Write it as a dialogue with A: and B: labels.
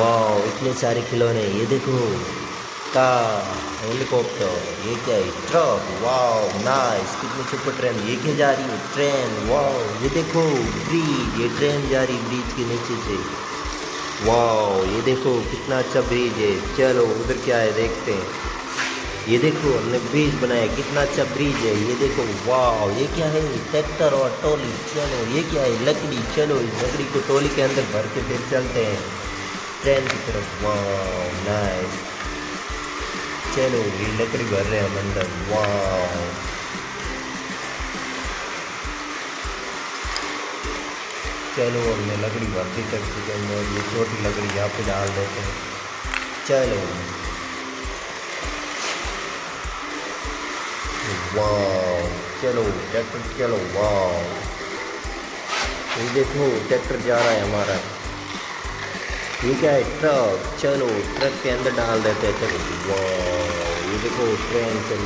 A: वाह इतने सारे खिलौने, ये देखो कार, हेलीकॉप्टर, ये क्या है, ट्रक, वाह नाइस, कितनी सुपर ट्रेन, ये क्या जा रही है, ट्रेन, वाह ये देखो ब्रिज, ये ट्रेन जा रही ब्रिज के नीचे से, वाह ये देखो कितना अच्छा ब्रिज है। चलो उधर क्या है देखते हैं। ये देखो हमने ब्रिज बनाया, कितना अच्छा ब्रिज है, ये देखो वाह ये क्या है, ट्रैक्टर और ट्रॉली। चलो ये क्या है, लकड़ी, चलो इस लकड़ी को ट्रॉली के अंदर भर के फिर चलते हैं ट्रेन की तरफ, वाह नाइस। चलो ये लकड़ी भर रहे हैं हम अंदर, वाह चलो हमने लकड़ी भर दी टैक्सी के अंदर, ये छोटी लकड़ी यहाँ पे डाल देते हैं। चलो वाह, चलो ट्रैक्टर, चलो वाह ये देखो ट्रैक्टर जा रहा है हमारा, ये क्या है, ट्रक, चलो ट्रक के अंदर डाल देते हैं, चलो वाह ये देखो ट्रेन चल